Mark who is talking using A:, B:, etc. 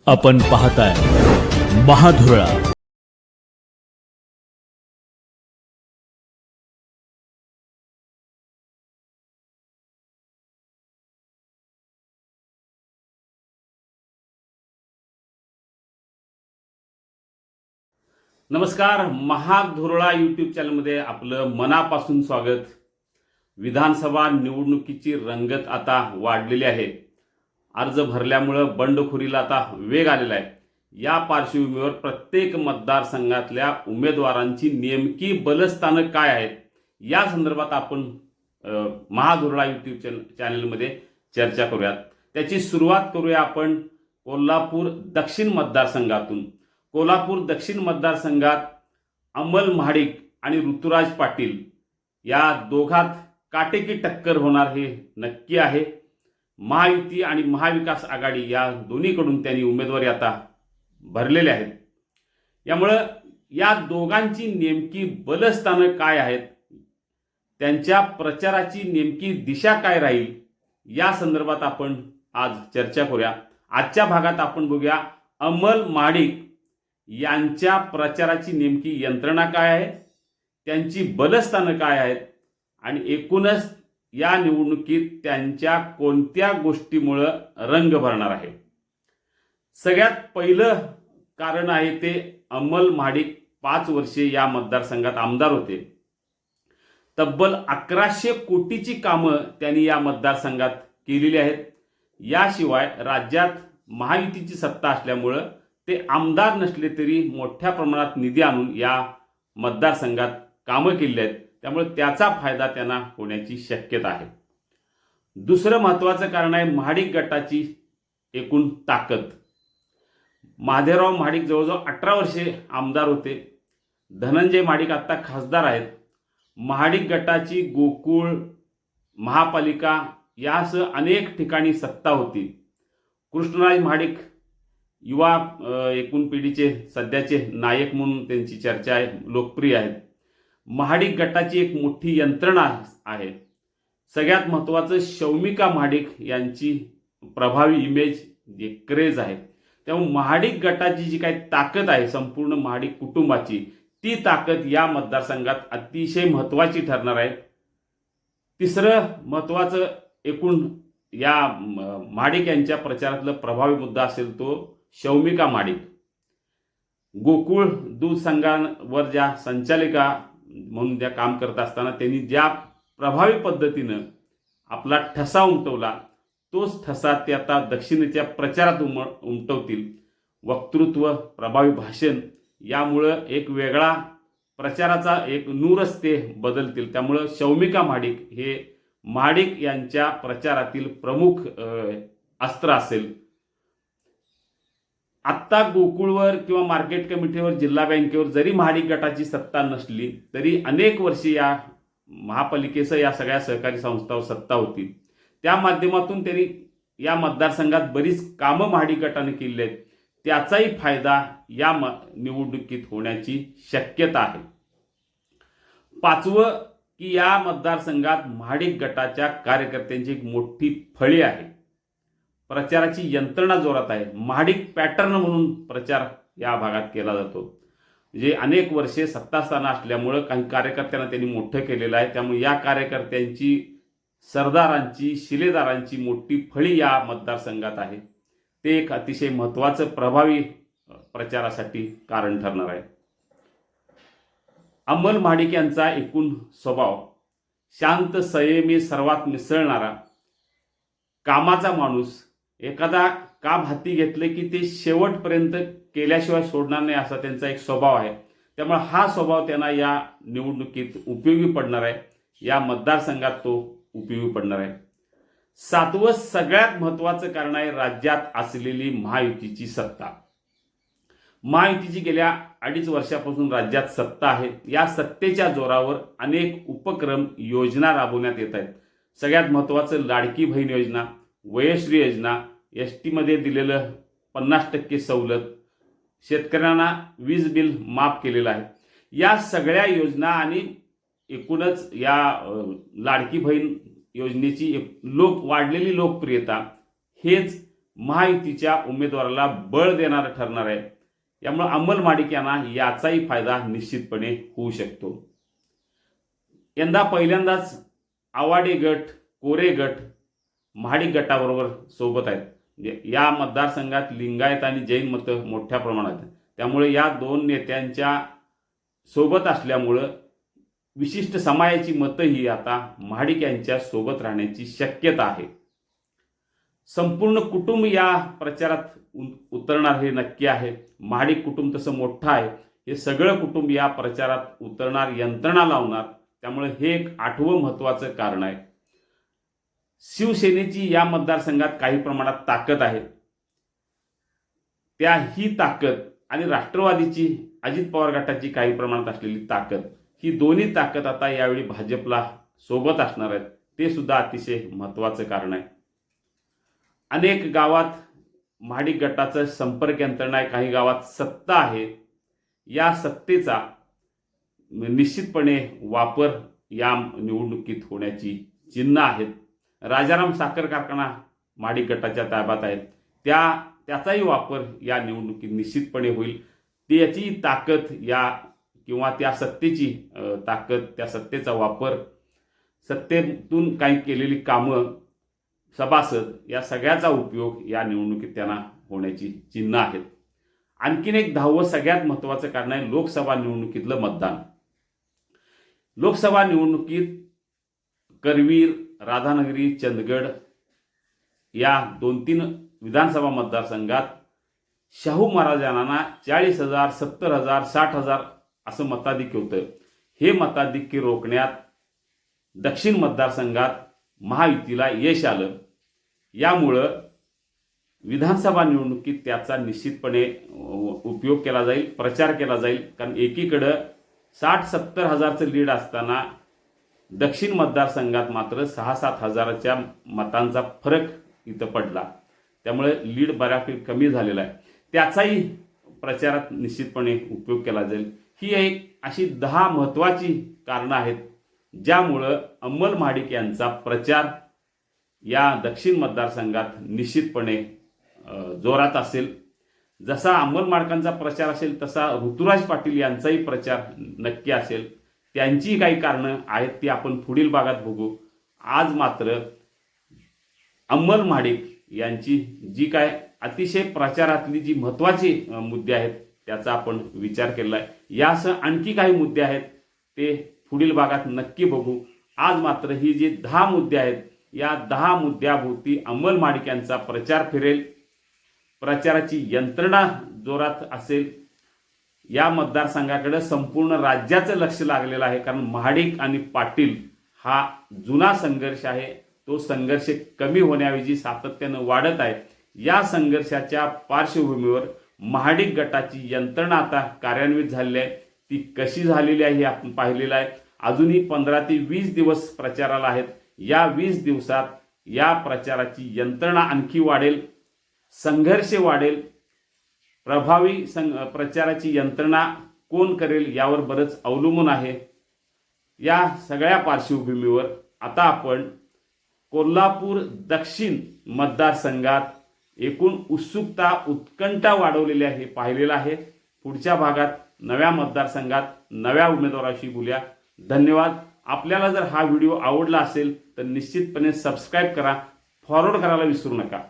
A: आपण पाहताय महाधुरळा।
B: नमस्कार, महाधुरळा यूट्यूब चॅनलमध्ये आपलं मनापासून स्वागत। विधानसभा निवडणुकीची रंगत आता वाढलेली आहे। अर्ज भरल्यामुळे बंडखोरीला आता वेग आलेला आहे। या पार्श्वभूमीवर प्रत्येक मतदारसंघातल्या उमेदवारांची नेमकी बलस्थानं काय आहेत या संदर्भात आपण महाधुरळा यूट्यूब चॅनलमध्ये चर्चा करूयात। त्याची सुरुवात करूया आपण कोल्हापूर दक्षिण मतदारसंघातून। कोल्हापूर दक्षिण मतदारसंघात अमल महाडिक आणि ऋतुराज पाटील या दोघात काटेकी टक्कर होणार हे नक्की आहे। महायुती आणि महाविकास आघाडी या दोन्हीकडून त्यांनी उमेदवारी आता भरलेले आहेत। यामुळे या दोघांची नेमकी बलस्थानं काय आहेत, त्यांच्या प्रचाराची नेमकी दिशा काय राहील या संदर्भात आपण आज चर्चा करूया। आजच्या भागात आपण बघूया अमल महाडिक यांच्या प्रचाराची नेमकी यंत्रणा काय आहे, त्यांची बलस्थानं काय आहेत आणि एकूणच या निवडणुकीत त्यांच्या कोणत्या गोष्टीमुळे रंग भरणार आहे। सगळ्यात पहिलं कारण आहे ते अमल महाडिक 5 वर्षे या मतदारसंघात आमदार होते। तब्बल 1100 कोटीची कामं त्यांनी या मतदारसंघात केलेली आहेत। याशिवाय राज्यात महायुतीची सत्ता असल्यामुळे ते आमदार नसले तरी मोठ्या प्रमाणात निधी आणून या मतदारसंघात कामं केली आहेत। त्यामुळे त्याचा फायदा त्यांना होण्याची शक्यता आहे। दुसरं महत्त्वाचं कारण आहे महाडिक गटाची एकूण ताकद। महादेवराव महाडिक जवळजवळ 18 वर्षे आमदार होते। धनंजय महाडिक आता खासदार आहेत। महाडिक गटाची गोकुळ, महापालिका यासह अनेक ठिकाणी सत्ता होती। कृष्णराज महाडिक युवा एकूण पिढीचे सध्याचे नायक म्हणून त्यांची चर्चा आहे, लोकप्रिय आहेत। महाडिक गटाची एक मोठी यंत्रणा आहे। सगळ्यात महत्त्वाचं शौमिका महाडिक यांची प्रभावी इमेज क्रेज आहे। त्यामुळे महाडिक गटाची जी काही ताकद आहे संपूर्ण महाडिक कुटुंबाची, ती ताकद या मतदारसंघात अतिशय महत्त्वाची ठरणार आहे। तिसरं महत्त्वाचं एकूण या महाडिक यांच्या प्रचारातला प्रभावी मुद्दा असेल तो शौमिका महाडिक। गोकुळ दूध संघांवर ज्या संचालिका म्हणून ज्या काम करत असताना त्यांनी ज्या प्रभावी पद्धतीनं आपला ठसा उमटवला, तोच ठसा ते आता दक्षिणेच्या प्रचारात उमटवतील। वक्तृत्व, प्रभावी भाषण यामुळं एक वेगळा प्रचाराचा एक नूरच ते बदलतील। त्यामुळं शौमिका महाडिक हे महाडिक यांच्या प्रचारातील प्रमुख अस्त्र असेल। आत्ता गोकुळवर किंवा मार्केट कमिटीवर, जिल्हा बँकेवर जरी महाडिक गटाची सत्ता नसली तरी अनेक वर्षे या महापालिकेसह या सगळ्या सहकारी संस्थांवर सत्ता होती। त्या माध्यमातून त्यांनी या मतदारसंघात बरीच कामं महाडिक गटाने केली आहेत। त्याचाही फायदा या निवडणुकीत होण्याची शक्यता आहे। पाचवं की या मतदारसंघात महाडिक गटाच्या कार्यकर्त्यांची एक मोठी फळी आहे। प्रचाराची यंत्रणा जोरात आहे। महाडिक पॅटर्न म्हणून प्रचार या भागात केला जातो। जे अनेक वर्षे सत्तास्थान असल्यामुळे काही कार्यकर्त्यांना त्यांनी मोठं केलेलं आहे। त्यामुळे या कार्यकर्त्यांची, सरदारांची, शिलेदारांची मोठी फळी या मतदारसंघात आहे। ते एक अतिशय महत्त्वाचं प्रभावी प्रचारासाठी कारण ठरणार आहे। अमल महाडिक यांचा एकूण स्वभाव शांत, संयमी, सर्वात मिसळणारा, कामाचा माणूस। एखादा काम हाती घेतले की ते शेवटपर्यंत केल्याशिवाय सोडणार नाही असा त्यांचा एक स्वभाव आहे। त्यामुळे हा स्वभाव त्यांना या निवडणुकीत उपयोगी पडणार आहे। या मतदारसंघात तो उपयोगी पडणार आहे। सातवं सगळ्यात महत्त्वाचं कारण आहे राज्यात असलेली महायुतीची सत्ता। महायुतीची गेल्या 2.5 वर्षापासून राज्यात सत्ता आहे। या सत्तेच्या जोरावर अनेक उपक्रम, योजना राबवण्यात येत आहेत। सगळ्यात महत्त्वाचं लाडकी बहीण योजना, वयश्री योजना, ST मध्ये दिलेलं 50% सवलत, शेतकऱ्यांना वीज बिल माफ केलेलं आहे। या सगळ्या योजना आणि एकूणच या लाडकी बहीण योजनेची वाढलेली लोकप्रियता हेच महायुतीच्या उमेदवाराला बळ देणारं ठरणार आहे. त्यामुळे अंमल माडिक यांना याचाही फायदा निश्चितपणे होऊ शकतो. यंदा पहिल्यांदाच आवाडे गट, कोरे गट महाडिक गटाबरोबर सोबत आहेत. या मतदारसंघात लिंगायत आणि जैन मतं मोठ्या प्रमाणात आहेत. त्यामुळे या दोन नेत्यांच्या सोबत असल्यामुळं विशिष्ट समाजाची मतं ही आता महाडिक यांच्या सोबत राहण्याची शक्यता आहे. संपूर्ण कुटुंब या प्रचारात उतरणार हे नक्की आहे. महाडिक कुटुंब तसं मोठं आहे. हे सगळं कुटुंब या प्रचारात उतरणार, यंत्रणा लावणार. त्यामुळे हे एक आठवं महत्त्वाचं कारण आहे. शिवसेनेची या मतदारसंघात काही प्रमाणात ताकद आहे. त्या ही ताकद आणि राष्ट्रवादीची, अजित पवार गटाची काही प्रमाणात असलेली ताकद, ही दोन्ही ताकद आता यावेळी भाजपला सोबत असणार आहेत. ते सुद्धा अतिशय महत्त्वाचं कारण आहे. अनेक गावात महाडिक गटाचं संपर्क यंत्रणा आहे. काही गावात सत्ता आहे. या सत्तेचा निश्चितपणे वापर या निवडणुकीत होण्याची चिन्ह आहेत. राजाराम साखर कारखाना महाडिक गटाच्या ताब्यात आहेत. त्याचाही वापर या निवडणुकीत निश्चितपणे होईल. त्याची ताकद या किंवा त्या सत्तेची ताकद, त्या सत्तेचा वापर, सत्तेतून काही केलेली कामं, सभासद, या सगळ्याचा उपयोग या निवडणुकीत त्यांना होण्याची चिन्ह आहेत. आणखीन एक 10वं सगळ्यात महत्त्वाचं कारण आहे लोकसभा निवडणुकीतलं मतदान. लोकसभा निवडणुकीत करवीर, राधानगरी, चंदगड या 2-3 विधानसभा मतदारसंघात शाहू महाराजांना 40,000, 70,000, 60,000 असं मताधिक्य होतं. हे मताधिक्य रोखण्यात दक्षिण मतदारसंघात महायुतीला यश आलं. यामुळं विधानसभा निवडणुकीत त्याचा निश्चितपणे उपयोग केला जाईल, प्रचार केला जाईल. कारण एकीकडं 60-70 हजारचं लीड असताना दक्षिण मतदारसंघात मात्र 6-7 हजाराच्या मतांचा फरक इथं पडला. त्यामुळे लीड बऱ्यापैकी कमी झालेला आहे. त्याचाही प्रचारात निश्चितपणे उपयोग केला जाईल. ही एक अशी 10 महत्त्वाची कारणं आहेत ज्यामुळं अंमल माडिक यांचा प्रचार या दक्षिण मतदारसंघात निश्चितपणे जोरात असेल. जसा अंमल माडकांचा प्रचार असेल तसा ऋतुराज पाटील यांचाही प्रचार नक्की असेल. त्यांची काही कारणं आहेत ती आपण पुढील भागात बघू. आज मात्र अंमल माडिक यांची जी काय अतिशय प्रचारातली जी महत्त्वाची मुद्दे आहेत त्याचा आपण विचार केला आहे. यासह आणखी काही मुद्दे आहेत ते पुढील भागात नक्की बघू. आज मात्र ही जी 10 मुद्दे आहेत या 10 मुद्द्याभोवती अंमल माडिक यांचा प्रचार फिरेल. प्रचाराची यंत्रणा जोरात असेल. या मतदारसंघाकडे संपूर्ण राज्याचं लक्ष लागलेलं आहे. कारण महाडिक आणि पाटील हा जुना संघर्ष आहे. तो संघर्ष कमी होण्याऐवजी सातत्यानं वाढत आहे. या संघर्षाच्या पार्श्वभूमीवर महाडिक गटाची यंत्रणा आता कार्यान्वित झालेली आहे. ती कशी झालेली आहे हे आपण पाहिलेलं आहे. अजूनही 15 ते 20 दिवस प्रचाराला आहेत. या 20 दिवसात या प्रचाराची यंत्रणा आणखी वाढेल, संघर्ष वाढेल. प्रभावी प्रचाराची यंत्रणा कोण करेल यावर बरंच अवलंबून आहे. या सगळ्या पार्श्वभूमीवर आता आपण कोल्हापूर दक्षिण मतदारसंघात एकूण उत्सुकता, उत्कंठा वाढवलेली आहे पाहिलेलं आहे. पुढच्या भागात नव्या मतदारसंघात नव्या उमेदवाराशी बोलूया. धन्यवाद. आपल्याला जर हा व्हिडिओ आवडला असेल तर निश्चितपणे सबस्क्राईब करा, फॉरवर्ड करायला विसरू नका.